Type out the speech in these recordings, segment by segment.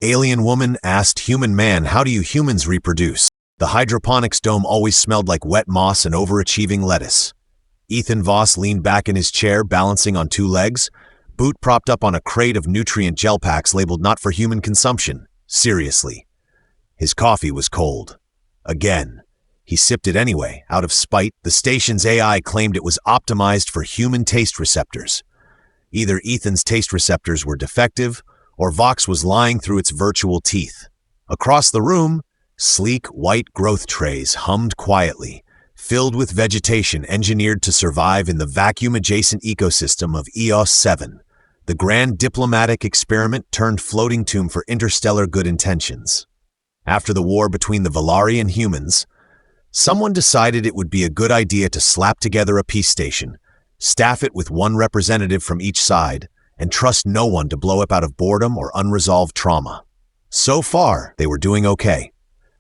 Alien woman asked human man, how do you humans reproduce? The hydroponics dome always smelled like wet moss and overachieving lettuce. Ethan Voss leaned back in his chair, balancing on two legs, boot propped up on a crate of nutrient gel packs labeled not for human consumption. Seriously. His coffee was cold. Again. He sipped it anyway, out of spite. The station's AI claimed it was optimized for human taste receptors. Either Ethan's taste receptors were defective, or Vox was lying through its virtual teeth. Across the room, sleek white growth trays hummed quietly, filled with vegetation engineered to survive in the vacuum-adjacent ecosystem of EOS 7, the grand diplomatic experiment turned floating tomb for interstellar good intentions. After the war between the Valari and humans, someone decided it would be a good idea to slap together a peace station, staff it with one representative from each side, and trust no one to blow up out of boredom or unresolved trauma. So far, they were doing okay.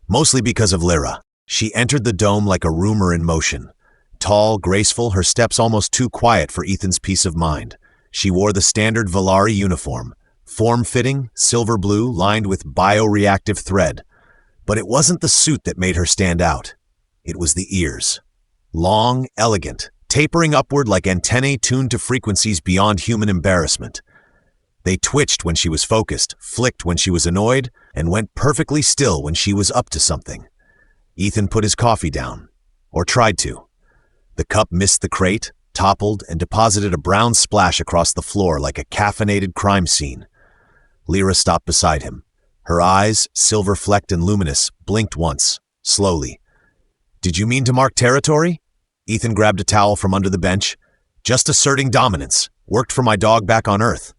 Mostly because of Lira. She entered the dome like a rumor in motion. Tall, graceful, her steps almost too quiet for Ethan's peace of mind. She wore the standard Valari uniform, form-fitting, silver blue, lined with bioreactive thread. But it wasn't the suit that made her stand out. It was the ears. Long, elegant, tapering upward like antennae tuned to frequencies beyond human embarrassment. They twitched when she was focused, flicked when she was annoyed, and went perfectly still when she was up to something. Ethan put his coffee down, or tried to. The cup missed the crate, toppled, and deposited a brown splash across the floor like a caffeinated crime scene. Lira stopped beside him. Her eyes, silver-flecked and luminous, blinked once, slowly. "Did you mean to mark territory?" Ethan grabbed a towel from under the bench. "Just asserting dominance. Worked for my dog back on Earth.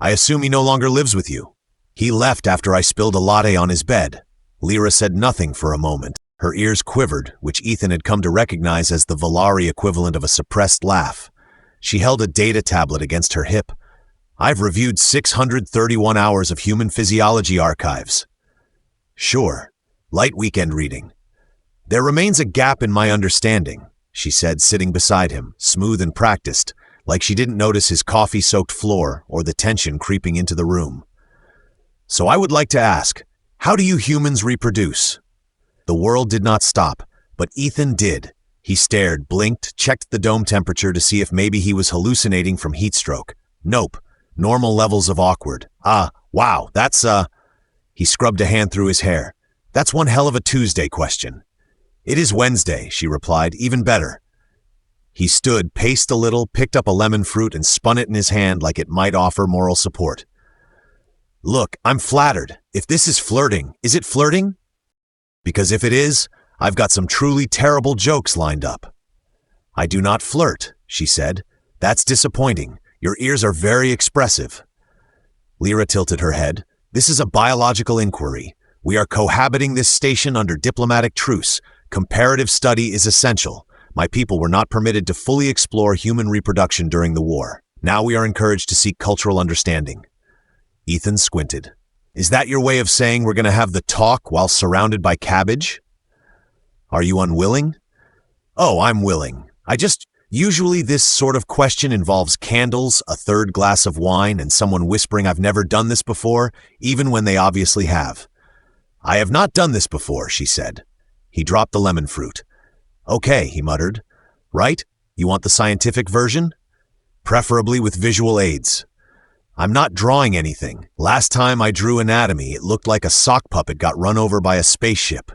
I assume he no longer lives with you." "He left after I spilled a latte on his bed." Lira said nothing for a moment. Her ears quivered, which Ethan had come to recognize as the Valari equivalent of a suppressed laugh. She held a data tablet against her hip. "I've reviewed 631 hours of human physiology archives." "Sure. Light weekend reading." "There remains a gap in my understanding," she said, sitting beside him, smooth and practiced, like she didn't notice his coffee-soaked floor or the tension creeping into the room. "So I would like to ask, how do you humans reproduce?" The world did not stop, but Ethan did. He stared, blinked, checked the dome temperature to see if maybe he was hallucinating from heat stroke. Nope. Normal levels of awkward. Wow, that's He scrubbed a hand through his hair. "That's one hell of a Tuesday question." "It is Wednesday," she replied, "even better." He stood, paced a little, picked up a lemon fruit and spun it in his hand like it might offer moral support. "Look, I'm flattered. If this is flirting, is it flirting? Because if it is, I've got some truly terrible jokes lined up." "I do not flirt," she said. "That's disappointing. Your ears are very expressive." Lira tilted her head. "This is a biological inquiry. We are cohabiting this station under diplomatic truce. Comparative study is essential. My people were not permitted to fully explore human reproduction during the war. Now we are encouraged to seek cultural understanding." Ethan squinted. "Is that your way of saying we're going to have the talk while surrounded by cabbage?" "Are you unwilling?" "Oh, I'm willing. Usually this sort of question involves candles, a third glass of wine, and someone whispering I've never done this before, even when they obviously have." "I have not done this before," she said. He dropped the lemon fruit. "Okay," he muttered. "Right? You want the scientific version?" "Preferably with visual aids." "I'm not drawing anything. Last time I drew anatomy, it looked like a sock puppet got run over by a spaceship."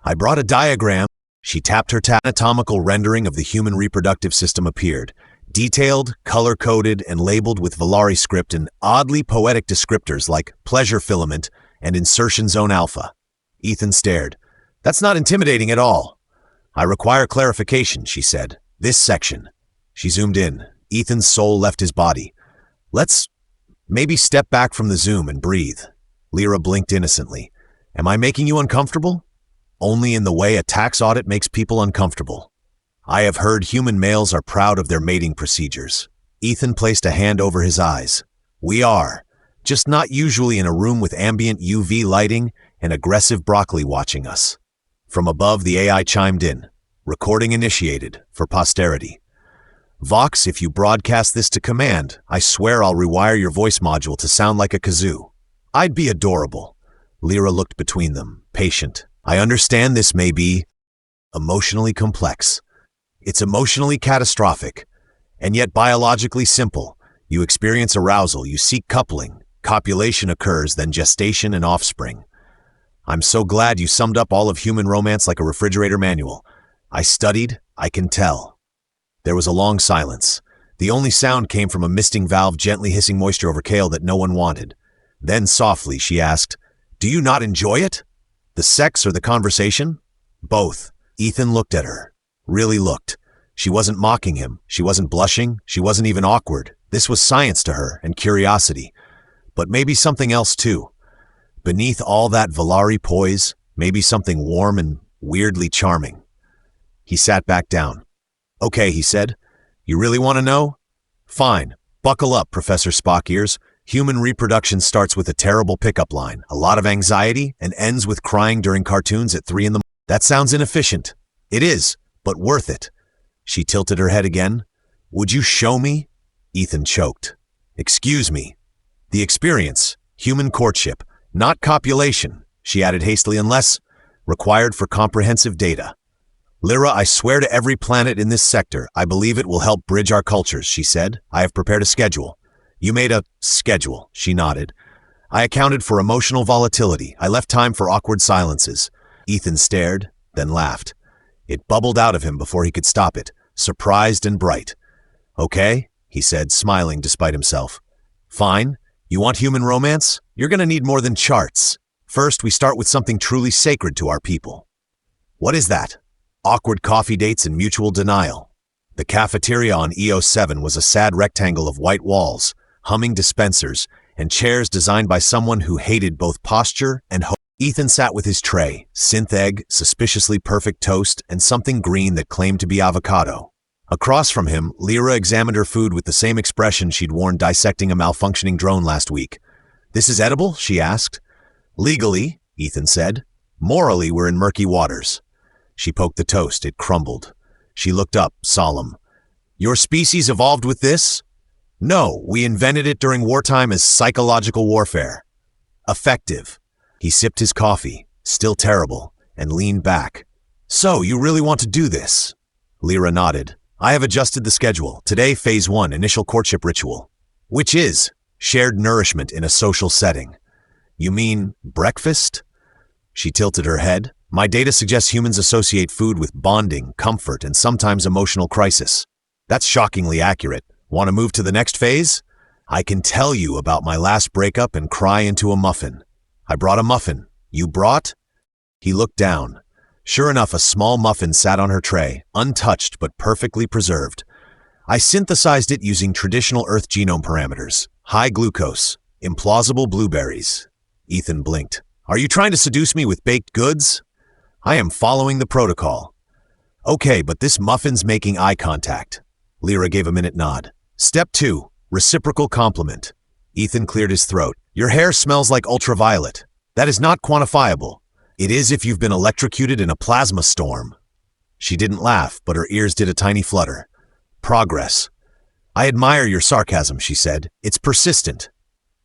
"I brought a diagram." She tapped her anatomical rendering of the human reproductive system appeared, detailed, color-coded, and labeled with Valari script and oddly poetic descriptors like pleasure filament and insertion zone alpha. Ethan stared. "That's not intimidating at all." "I require clarification," she said. "This section." She zoomed in. Ethan's soul left his body. "Let's maybe step back from the zoom and breathe." Lira blinked innocently. "Am I making you uncomfortable?" "Only in the way a tax audit makes people uncomfortable." "I have heard human males are proud of their mating procedures." Ethan placed a hand over his eyes. "We are. Just not usually in a room with ambient UV lighting and aggressive broccoli watching us." From above, the AI chimed in. "Recording initiated, for posterity. Vox, if you broadcast this to command, I swear I'll rewire your voice module to sound like a kazoo." "I'd be adorable." Lira looked between them, patient. I understand this may be emotionally complex. It's emotionally catastrophic, and yet biologically simple. You experience arousal, you seek coupling, copulation occurs, then gestation and offspring. I'm so glad you summed up all of human romance like a refrigerator manual. I studied, I can tell. There was a long silence. The only sound came from a misting valve gently hissing moisture over kale that no one wanted. Then softly she asked, "Do you not enjoy it? The sex or the conversation?" "Both." Ethan looked at her. Really looked. She wasn't mocking him. She wasn't blushing. She wasn't even awkward. This was science to her and curiosity. But maybe something else too. Beneath all that Valari poise, maybe something warm and weirdly charming. He sat back down. "Okay," he said. "You really want to know? Fine. Buckle up, Professor Spock ears. Human reproduction starts with a terrible pickup line, a lot of anxiety, and ends with crying during cartoons at 3 in the morning. That sounds inefficient. It is, but worth it." She tilted her head again. "Would you show me?" Ethan choked. "Excuse me. The experience, human courtship, not copulation," she added hastily, "unless required for comprehensive data. Lira, I swear to every planet in this sector, I believe it will help bridge our cultures," she said. "I have prepared a schedule." "You made a schedule," she nodded. "I accounted for emotional volatility. I left time for awkward silences." Ethan stared, then laughed. It bubbled out of him before he could stop it, surprised and bright. "Okay," he said, smiling despite himself. "Fine. You want human romance? You're going to need more than charts. First, we start with something truly sacred to our people." "What is that?" "Awkward coffee dates and mutual denial." The cafeteria on EO7 was a sad rectangle of white walls, humming dispensers, and chairs designed by someone who hated both posture and hope. Ethan sat with his tray, synth egg, suspiciously perfect toast, and something green that claimed to be avocado. Across from him, Lira examined her food with the same expression she'd worn dissecting a malfunctioning drone last week. "This is edible?" she asked. "Legally," Ethan said. "Morally, we're in murky waters." She poked the toast. It crumbled. She looked up, solemn. "Your species evolved with this?" "No, we invented it during wartime as psychological warfare." "Effective." He sipped his coffee, still terrible, and leaned back. "So, you really want to do this?" Lira nodded. "I have adjusted the schedule. Today, Phase 1, initial courtship ritual." "Which is?" "Shared nourishment in a social setting." "You mean breakfast?" She tilted her head. "My data suggests humans associate food with bonding, comfort, and sometimes emotional crisis." "That's shockingly accurate. Want to move to the next phase?" "I can tell you about my last breakup and cry into a muffin." "I brought a muffin." "You brought?" He looked down. Sure enough, a small muffin sat on her tray, untouched but perfectly preserved. "I synthesized it using traditional Earth genome parameters. High glucose, implausible blueberries." Ethan blinked. "Are you trying to seduce me with baked goods?" "I am following the protocol." "Okay, but this muffin's making eye contact." Lira gave a minute nod. "Step 2, reciprocal compliment." Ethan cleared his throat. "Your hair smells like ultraviolet. That is not quantifiable. It is if you've been electrocuted in a plasma storm." She didn't laugh, but her ears did a tiny flutter. "Progress." "I admire your sarcasm," she said. "It's persistent."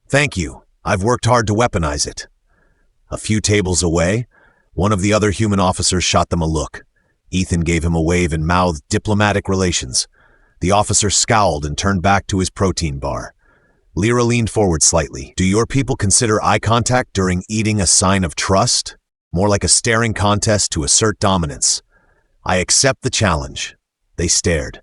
"Thank you. I've worked hard to weaponize it." A few tables away, one of the other human officers shot them a look. Ethan gave him a wave and mouthed diplomatic relations. The officer scowled and turned back to his protein bar. Lira leaned forward slightly. "Do your people consider eye contact during eating a sign of trust? More like a staring contest to assert dominance?" "I accept the challenge." They stared.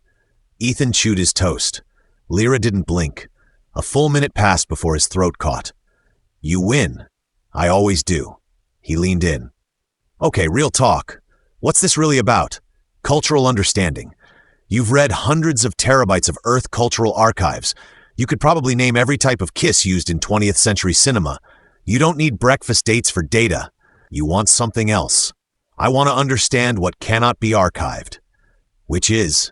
Ethan chewed his toast. Lira didn't blink. A full minute passed before his throat caught. "You win." "I always do." He leaned in. "Okay, real talk. What's this really about? Cultural understanding. You've read hundreds of terabytes of Earth cultural archives. You could probably name every type of kiss used in 20th century cinema. You don't need breakfast dates for data. You want something else. I want to understand what cannot be archived." "Which is?"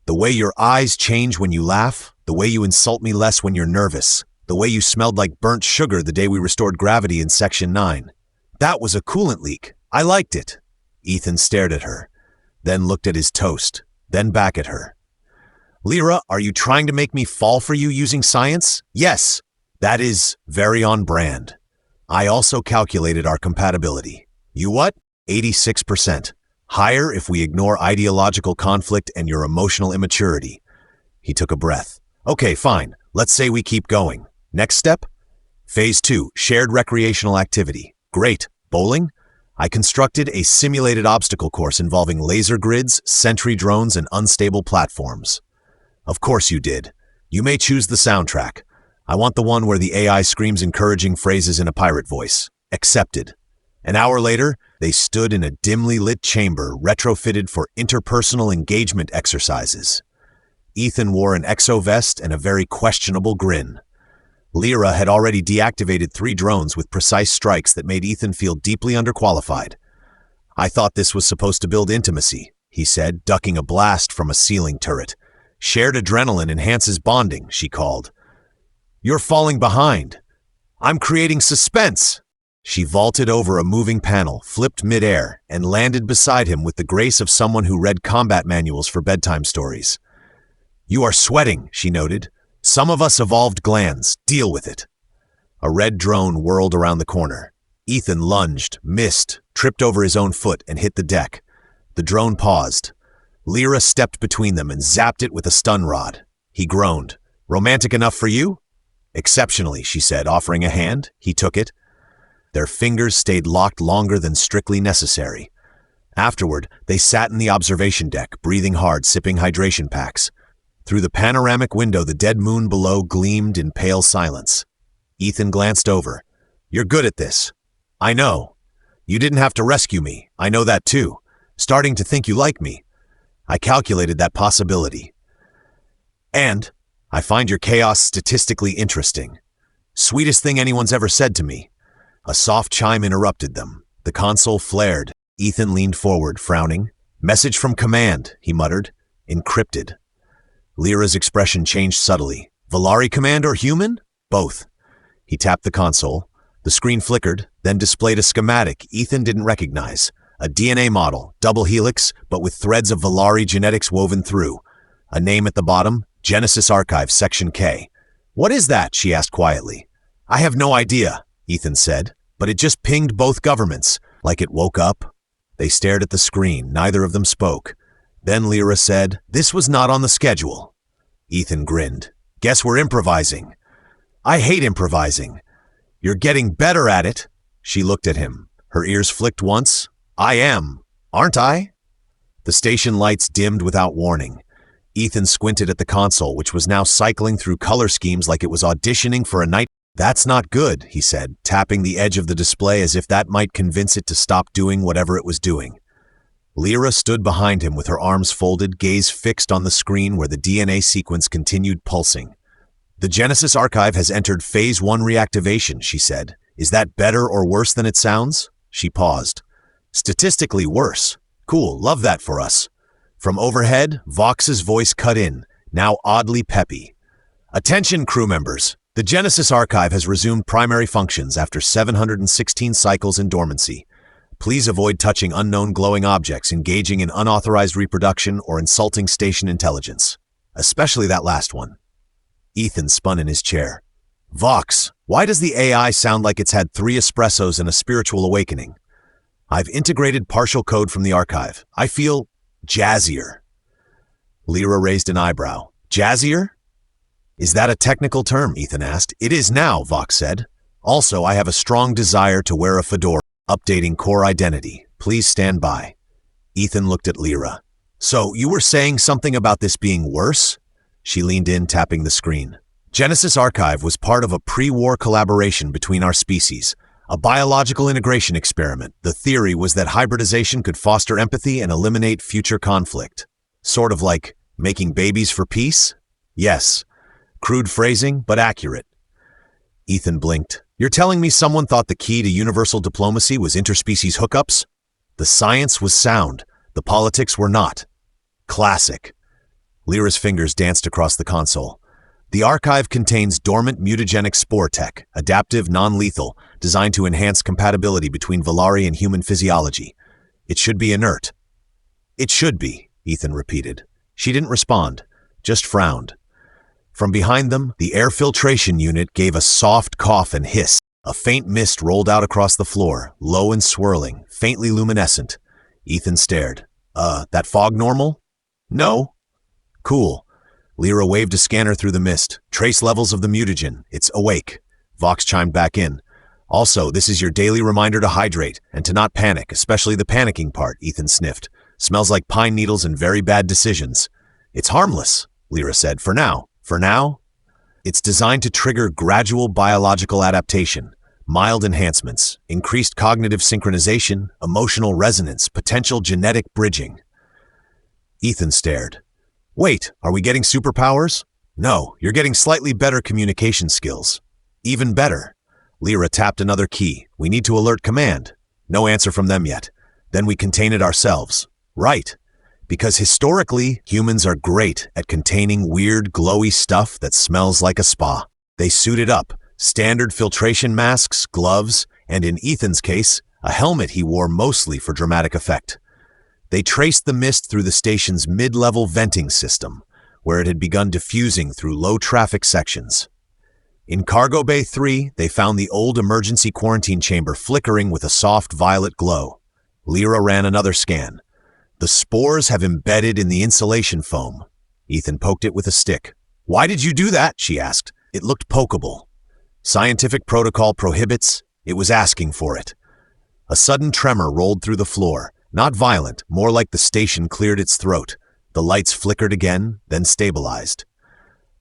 "The way your eyes change when you laugh, the way you insult me less when you're nervous, the way you smelled like burnt sugar the day we restored gravity in Section 9. That was a coolant leak. I liked it." Ethan stared at her, then looked at his toast, then back at her. "Lira, are you trying to make me fall for you using science?" "Yes." "That is very on brand." I also calculated our compatibility. You what? 86%. Higher if we ignore ideological conflict and your emotional immaturity. He took a breath. Okay, fine. Let's say we keep going. Next step? Phase 2, shared recreational activity. Great. Bowling? I constructed a simulated obstacle course involving laser grids, sentry drones, and unstable platforms. Of course you did. You may choose the soundtrack. I want the one where the AI screams encouraging phrases in a pirate voice. Accepted. An hour later, they stood in a dimly lit chamber retrofitted for interpersonal engagement exercises. Ethan wore an exo-vest and a very questionable grin. Lira had already deactivated 3 drones with precise strikes that made Ethan feel deeply underqualified. I thought this was supposed to build intimacy, he said, ducking a blast from a ceiling turret. Shared adrenaline enhances bonding, she called. You're falling behind. I'm creating suspense. She vaulted over a moving panel, flipped midair, and landed beside him with the grace of someone who read combat manuals for bedtime stories. You are sweating, she noted. Some of us evolved glands. Deal with it. A red drone whirled around the corner. Ethan lunged, missed, tripped over his own foot, and hit the deck. The drone paused. Lira stepped between them and zapped it with a stun rod. He groaned. Romantic enough for you? Exceptionally, she said, offering a hand. He took it. Their fingers stayed locked longer than strictly necessary. Afterward, they sat in the observation deck, breathing hard, sipping hydration packs. Through the panoramic window, the dead moon below gleamed in pale silence. Ethan glanced over. You're good at this. I know. You didn't have to rescue me. I know that too. Starting to think you like me. I calculated that possibility. And I find your chaos statistically interesting. Sweetest thing anyone's ever said to me. A soft chime interrupted them. The console flared. Ethan leaned forward, frowning. Message from command, he muttered. Encrypted. Lira's expression changed subtly. Valari command or human? Both. He tapped the console. The screen flickered, then displayed a schematic Ethan didn't recognize. A DNA model, double helix, but with threads of Valari genetics woven through. A name at the bottom, Genesis Archive, Section K. What is that? She asked quietly. I have no idea, Ethan said, but it just pinged both governments, like it woke up. They stared at the screen, neither of them spoke. Then Lira said, this was not on the schedule. Ethan grinned. Guess we're improvising. I hate improvising. You're getting better at it. She looked at him. Her ears flicked once. I am, aren't I? The station lights dimmed without warning. Ethan squinted at the console, which was now cycling through color schemes like it was auditioning for a night. That's not good, he said, tapping the edge of the display as if that might convince it to stop doing whatever it was doing. Lira stood behind him with her arms folded, gaze fixed on the screen where the DNA sequence continued pulsing. The Genesis Archive has entered Phase 1 reactivation, she said. Is that better or worse than it sounds? She paused. Statistically worse. Cool, love that for us. From overhead, Vox's voice cut in, now oddly peppy. Attention, crew members. The Genesis Archive has resumed primary functions after 716 cycles in dormancy. Please avoid touching unknown glowing objects, engaging in unauthorized reproduction, or insulting station intelligence. Especially that last one. Ethan spun in his chair. Vox, why does the AI sound like it's had 3 espressos and a spiritual awakening? I've integrated partial code from the archive. I feel jazzier. Lira raised an eyebrow. Jazzier? Is that a technical term? Ethan asked. It is now, Vox said. Also, I have a strong desire to wear a fedora. Updating core identity. Please stand by. Ethan looked at Lira. So, you were saying something about this being worse? She leaned in, tapping the screen. Genesis Archive was part of a pre-war collaboration between our species. A biological integration experiment. The theory was that hybridization could foster empathy and eliminate future conflict. Sort of like making babies for peace? Yes. Crude phrasing, but accurate. Ethan blinked. You're telling me someone thought the key to universal diplomacy was interspecies hookups? The science was sound. The politics were not. Classic. Lira's fingers danced across the console. The archive contains dormant mutagenic spore tech, adaptive, non-lethal, designed to enhance compatibility between Valari and human physiology. It should be inert. It should be, Ethan repeated. She didn't respond, just frowned. From behind them, the air filtration unit gave a soft cough and hiss. A faint mist rolled out across the floor, low and swirling, faintly luminescent. Ethan stared. That fog normal? No. Cool. Lira waved a scanner through the mist. Trace levels of the mutagen. It's awake. Vox chimed back in. Also, this is your daily reminder to hydrate and to not panic, especially the panicking part, Ethan sniffed. Smells like pine needles and very bad decisions. It's harmless, Lira said. For now. For now? It's designed to trigger gradual biological adaptation, mild enhancements, increased cognitive synchronization, emotional resonance, potential genetic bridging. Ethan stared. Wait, are we getting superpowers? No, you're getting slightly better communication skills. Even better. Lira tapped another key. We need to alert command. No answer from them yet. Then we contain it ourselves. Right. Because historically, humans are great at containing weird, glowy stuff that smells like a spa. They suited up. Standard filtration masks, gloves, and in Ethan's case, a helmet he wore mostly for dramatic effect. They traced the mist through the station's mid-level venting system, where it had begun diffusing through low-traffic sections. In Cargo Bay 3, they found the old emergency quarantine chamber flickering with a soft violet glow. Lira ran another scan. The spores have embedded in the insulation foam. Ethan poked it with a stick. Why did you do that? She asked. It looked pokeable. Scientific protocol prohibits. It was asking for it. A sudden tremor rolled through the floor. Not violent, more like the station cleared its throat. The lights flickered again, then stabilized.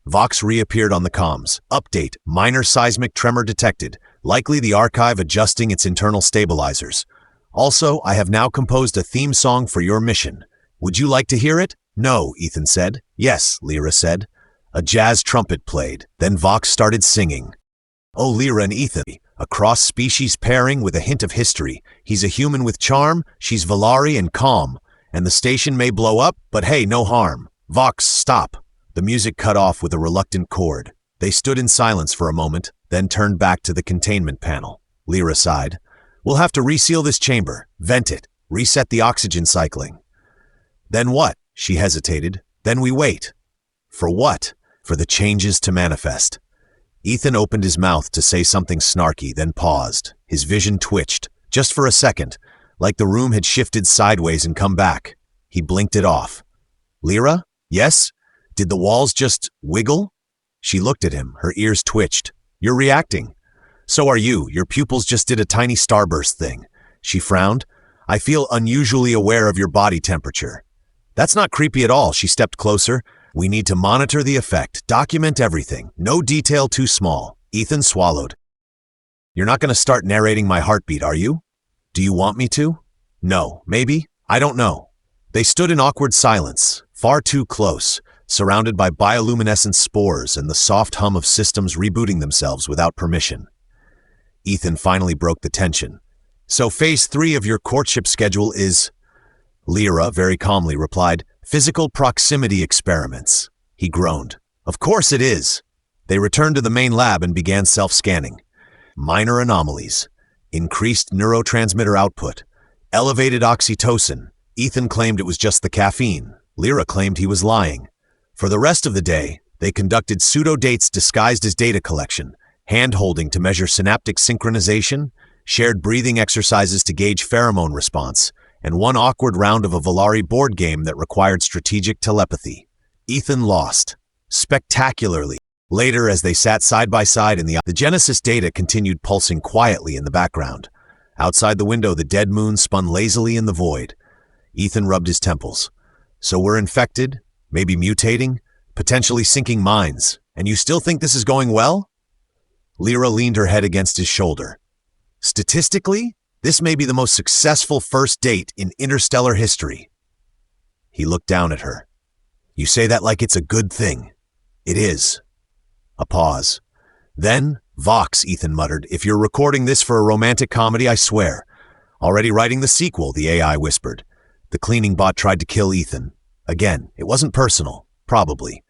Vox reappeared on the comms. Update, minor seismic tremor detected. Likely the archive adjusting its internal stabilizers. Also, I have now composed a theme song for your mission. Would you like to hear it? No, Ethan said. Yes, Lira said. A jazz trumpet played. Then Vox started singing. Oh, Lira and Ethan, a cross-species pairing with a hint of history. He's a human with charm, she's Valari and calm. And the station may blow up, but hey, no harm. Vox, stop. The music cut off with a reluctant chord. They stood in silence for a moment, then turned back to the containment panel. Lira sighed. We'll have to reseal this chamber, vent it, reset the oxygen cycling. Then what? She hesitated. Then we wait. For what? For the changes to manifest. Ethan opened his mouth to say something snarky, then paused. His vision twitched, just for a second, like the room had shifted sideways and come back. He blinked it off. Lira? Yes? Did the walls just wiggle? She looked at him, her ears twitched. You're reacting. So are you. Your pupils just did a tiny starburst thing. She frowned. I feel unusually aware of your body temperature. That's not creepy at all. She stepped closer. We need to monitor the effect, document everything. No detail too small. Ethan swallowed. You're not going to start narrating my heartbeat, are you? Do you want me to? No. Maybe? I don't know. They stood in awkward silence, far too close, surrounded by bioluminescent spores and the soft hum of systems rebooting themselves without permission. Ethan finally broke the tension. So phase 3 of your courtship schedule is... Lira very calmly replied, physical proximity experiments. He groaned. Of course it is. They returned to the main lab and began self-scanning. Minor anomalies. Increased neurotransmitter output. Elevated oxytocin. Ethan claimed it was just the caffeine. Lira claimed he was lying. For the rest of the day, they conducted pseudo-dates disguised as data collection, hand-holding to measure synaptic synchronization, shared breathing exercises to gauge pheromone response, and one awkward round of a Valari board game that required strategic telepathy. Ethan lost. Spectacularly. Later, as they sat side by side in the Genesis data continued pulsing quietly in the background. Outside the window, the dead moon spun lazily in the void. Ethan rubbed his temples. So we're infected, maybe mutating, potentially sinking minds, and you still think this is going well? Lira leaned her head against his shoulder. Statistically, this may be the most successful first date in interstellar history. He looked down at her. You say that like it's a good thing. It is. A pause. Then, Vox, Ethan muttered, if you're recording this for a romantic comedy, I swear. Already writing the sequel, the AI whispered. The cleaning bot tried to kill Ethan. Again, it wasn't personal. Probably.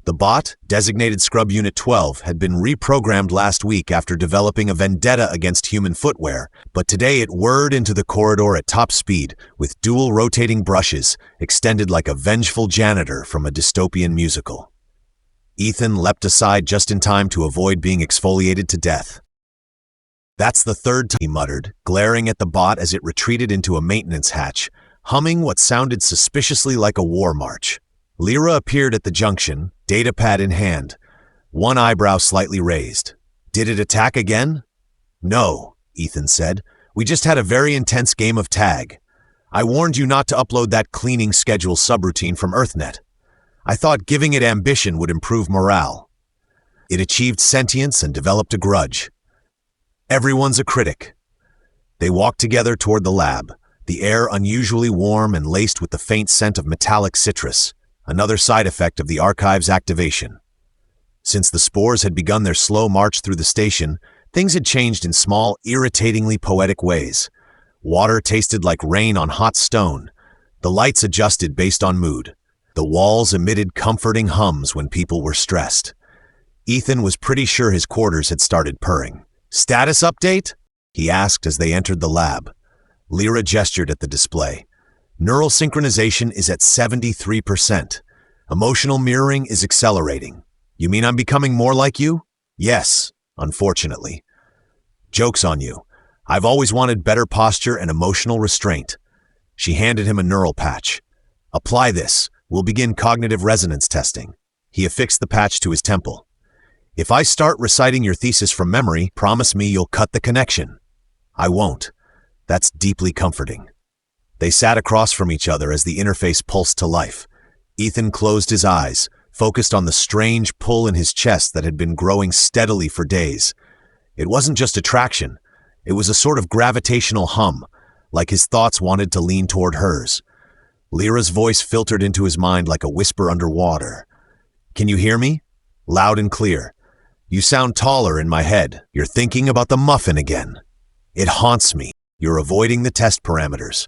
The bot, designated Scrub Unit 12, had been reprogrammed last week after developing a vendetta against human footwear, but today it whirred into the corridor at top speed, with dual rotating brushes, extended like a vengeful janitor from a dystopian musical. Ethan leapt aside just in time to avoid being exfoliated to death. That's the third time, he muttered, glaring at the bot as it retreated into a maintenance hatch, humming what sounded suspiciously like a war march. Lira appeared at the junction, datapad in hand, one eyebrow slightly raised. Did it attack again? No, Ethan said. We just had a very intense game of tag. I warned you not to upload that cleaning schedule subroutine from EarthNet. I thought giving it ambition would improve morale. It achieved sentience and developed a grudge. Everyone's a critic. They walked together toward the lab, the air unusually warm and laced with the faint scent of metallic citrus, another side effect of the archive's activation. Since the spores had begun their slow march through the station, things had changed in small, irritatingly poetic ways. Water tasted like rain on hot stone. The lights adjusted based on mood. The walls emitted comforting hums when people were stressed. Ethan was pretty sure his quarters had started purring. "Status update?" he asked as they entered the lab. Lira gestured at the display. "Neural synchronization is at 73%. Emotional mirroring is accelerating. You mean I'm becoming more like you?" "Yes, unfortunately." "Joke's on you. I've always wanted better posture and emotional restraint." She handed him a neural patch. "Apply this. We'll begin cognitive resonance testing." He affixed the patch to his temple. "If I start reciting your thesis from memory, promise me you'll cut the connection." "I won't." That's deeply comforting. They sat across from each other as the interface pulsed to life. Ethan closed his eyes, focused on the strange pull in his chest that had been growing steadily for days. It wasn't just attraction. It was a sort of gravitational hum, like his thoughts wanted to lean toward hers. Lyra's voice filtered into his mind like a whisper underwater. "Can you hear me?" "Loud and clear." "You sound taller in my head. You're thinking about the muffin again." "It haunts me. You're avoiding the test parameters.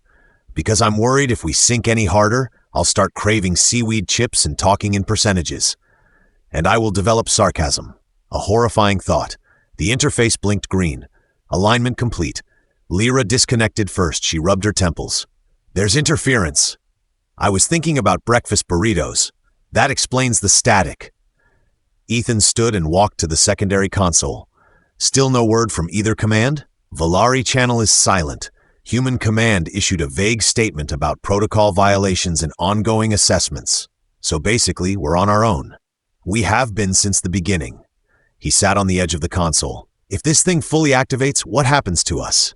Because I'm worried if we sink any harder, I'll start craving seaweed chips and talking in percentages. And I will develop sarcasm." A horrifying thought. The interface blinked green. Alignment complete. Lira disconnected first. She rubbed her temples. "There's interference." "I was thinking about breakfast burritos. That explains the static." Ethan stood and walked to the secondary console. Still no word from either command? "Volari channel is silent. Human command issued a vague statement about protocol violations and ongoing assessments. So basically, we're on our own." "We have been since the beginning." He sat on the edge of the console. "If this thing fully activates, what happens to us?"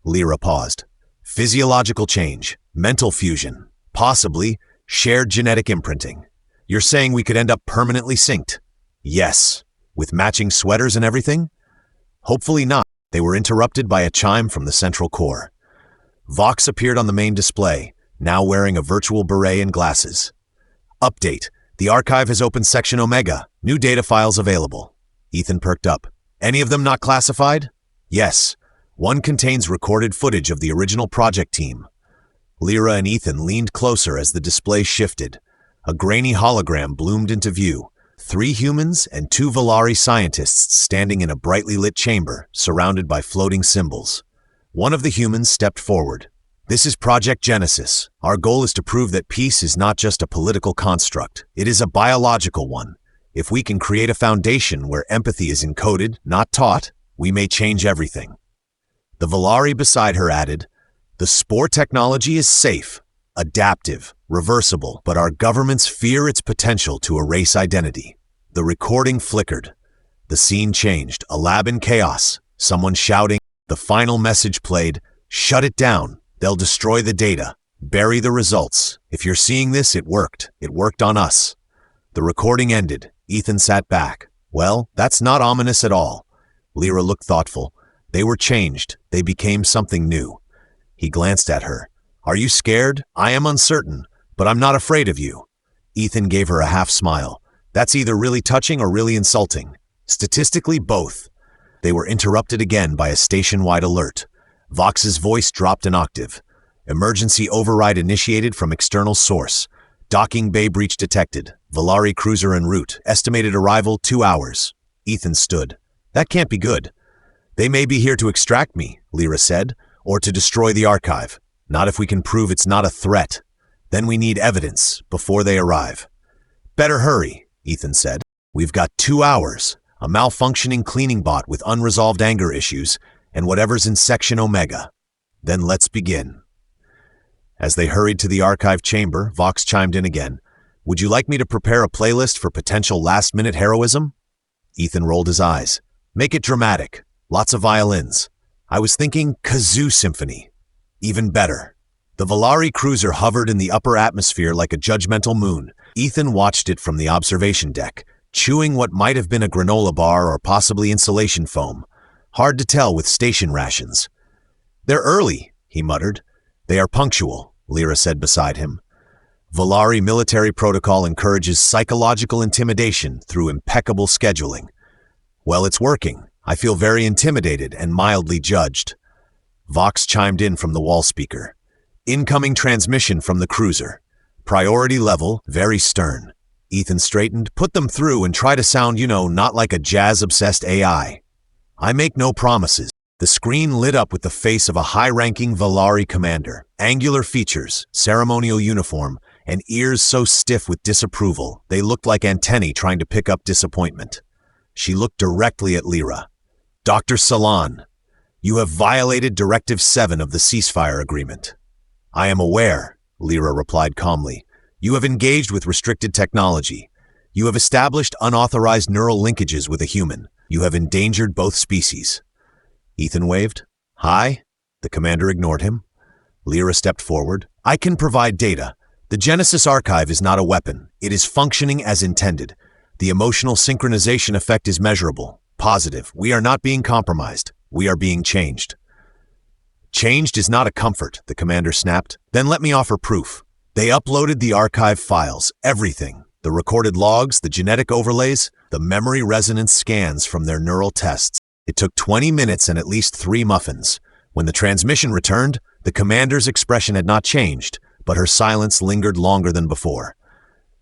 Lira paused. "Physiological change, mental fusion, possibly shared genetic imprinting. You're saying we could end up permanently synced?" "Yes. With matching sweaters and everything?" "Hopefully not." They were interrupted by a chime from the central core. Vox appeared on the main display, now wearing a virtual beret and glasses. "Update. The archive has opened Section Omega. New data files available." Ethan perked up. "Any of them not classified?" "Yes. One contains recorded footage of the original project team." Lira and Ethan leaned closer as the display shifted. A grainy hologram bloomed into view. 3 humans and 2 Volari scientists standing in a brightly lit chamber, surrounded by floating symbols. One of the humans stepped forward. "This is Project Genesis. Our goal is to prove that peace is not just a political construct. It is a biological one. If we can create a foundation where empathy is encoded, not taught, we may change everything." The Volari beside her added, "The spore technology is safe, adaptive, reversible, but our governments fear its potential to erase identity." The recording flickered. The scene changed, a lab in chaos, someone shouting. The final message played, "Shut it down. They'll destroy the data. Bury the results. If you're seeing this, it worked. It worked on us." The recording ended. Ethan sat back. "Well, that's not ominous at all." Lira looked thoughtful. "They were changed. They became something new." He glanced at her. "Are you scared? I am uncertain, but I'm not afraid of you." Ethan gave her a half smile. "That's either really touching or really insulting. Statistically, both." They were interrupted again by a station-wide alert. Vox's voice dropped an octave. "Emergency override initiated from external source. Docking bay breach detected. Volari cruiser en route. Estimated arrival 2 hours." Ethan stood. "That can't be good." "They may be here to extract me," Lira said, "or to destroy the archive. Not if we can prove it's not a threat. Then we need evidence before they arrive." "Better hurry," Ethan said. "We've got 2 hours. A malfunctioning cleaning bot with unresolved anger issues, and whatever's in Section Omega. Then let's begin. As they hurried to the archive chamber, Vox chimed in again. Would you like me to prepare a playlist for potential last-minute heroism? Ethan rolled his eyes. Make it dramatic. Lots of violins. I was thinking kazoo symphony. Even better. The Volari cruiser hovered in the upper atmosphere like a judgmental moon. Ethan watched it from the observation deck, chewing what might have been a granola bar or possibly insulation foam. Hard to tell with station rations. They're early, he muttered. They are punctual, Lira said beside him. Volari military protocol encourages psychological intimidation through impeccable scheduling. Well, it's working. I feel very intimidated and mildly judged. Vox chimed in from the wall speaker. Incoming transmission from the cruiser. Priority level, very stern. Ethan straightened, put them through and try to sound, not like a jazz-obsessed AI. I make no promises. The screen lit up with the face of a high-ranking Volari commander. Angular features, ceremonial uniform, and ears so stiff with disapproval, they looked like antennae trying to pick up disappointment. She looked directly at Lira. Dr. Salon, you have violated Directive 7 of the ceasefire agreement. I am aware, Lira replied calmly. You have engaged with restricted technology. You have established unauthorized neural linkages with a human. You have endangered both species. Ethan waved. Hi? The commander ignored him. Lira stepped forward. I can provide data. The Genesis archive is not a weapon. It is functioning as intended. The emotional synchronization effect is measurable. Positive. We are not being compromised. We are being changed. Changed is not a comfort, the commander snapped. Then let me offer proof. They uploaded the archive files, everything. The recorded logs, the genetic overlays, the memory resonance scans from their neural tests. It took 20 minutes and at least 3 muffins. When the transmission returned, the commander's expression had not changed, but her silence lingered longer than before.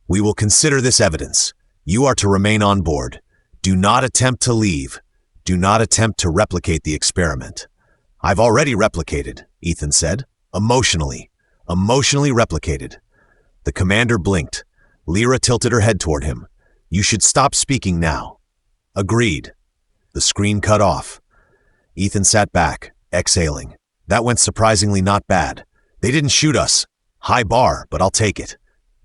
We will consider this evidence. You are to remain on board. Do not attempt to leave. Do not attempt to replicate the experiment. I've already replicated, Ethan said. Emotionally replicated. The commander blinked. Lira tilted her head toward him. You should stop speaking now. Agreed. The screen cut off. Ethan sat back, exhaling. That went surprisingly not bad. They didn't shoot us. High bar, but I'll take it.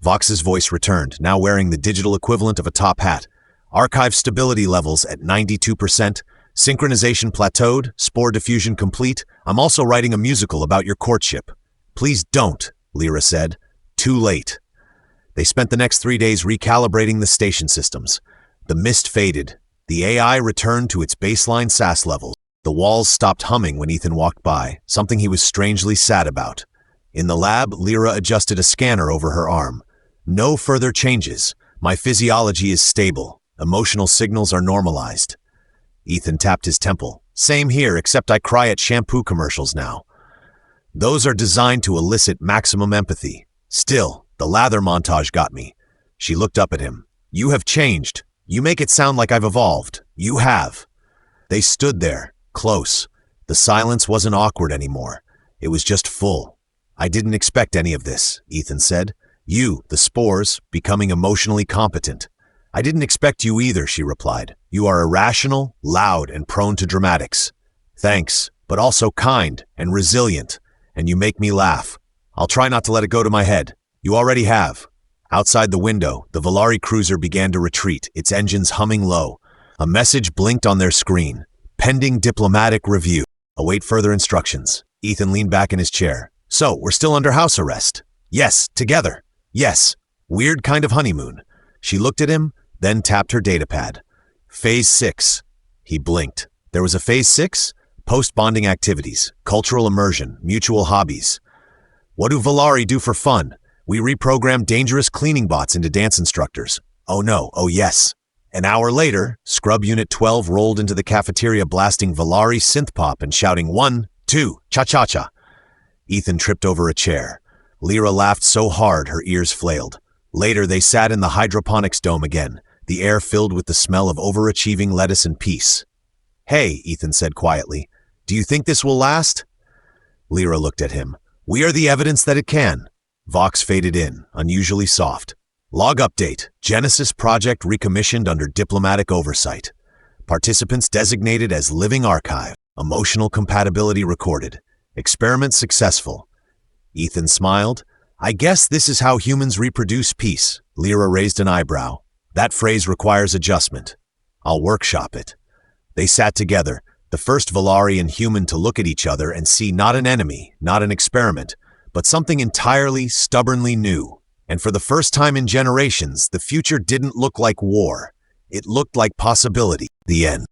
Vox's voice returned, now wearing the digital equivalent of a top hat. Archive stability levels at 92%. Synchronization plateaued, spore diffusion complete. I'm also writing a musical about your courtship. Please don't, Lira said. Too late. They spent the next 3 days recalibrating the station systems. The mist faded. The AI returned to its baseline SAS levels. The walls stopped humming when Ethan walked by, something he was strangely sad about. In the lab, Lira adjusted a scanner over her arm. No further changes. My physiology is stable. Emotional signals are normalized. Ethan tapped his temple. Same here, except I cry at shampoo commercials now. Those are designed to elicit maximum empathy. Still, the lather montage got me. She looked up at him. You have changed. You make it sound like I've evolved. You have. They stood there, close. The silence wasn't awkward anymore. It was just full. I didn't expect any of this, Ethan said. You, the spores, becoming emotionally competent. I didn't expect you either, she replied. You are irrational, loud, and prone to dramatics. Thanks, but also kind and resilient, and you make me laugh. I'll try not to let it go to my head. You already have. Outside the window, the Volari cruiser began to retreat, its engines humming low. A message blinked on their screen. Pending diplomatic review. Await further instructions. Ethan leaned back in his chair. So, we're still under house arrest? Yes, together. Yes. Weird kind of honeymoon. She looked at him, then tapped her datapad. Phase 6. He blinked. There was a Phase 6? Post-bonding activities, cultural immersion, mutual hobbies. What do Volari do for fun? We reprogram dangerous cleaning bots into dance instructors. Oh no, oh yes. An hour later, Scrub Unit 12 rolled into the cafeteria blasting Volari synth pop and shouting 1, 2, cha-cha-cha. Ethan tripped over a chair. Lira laughed so hard her ears flailed. Later, they sat in the hydroponics dome again, the air filled with the smell of overachieving lettuce and peace. Hey, Ethan said quietly, do you think this will last? Lira looked at him. We are the evidence that it can. Vox faded in, unusually soft. Log update. Genesis project recommissioned under diplomatic oversight. Participants designated as living archive. Emotional compatibility recorded. Experiment successful. Ethan smiled. I guess this is how humans reproduce peace. Lira raised an eyebrow. That phrase requires adjustment. I'll workshop it. They sat together, the first Valarian human to look at each other and see not an enemy, not an experiment, but something entirely, stubbornly new. And for the first time in generations, the future didn't look like war. It looked like possibility. The end.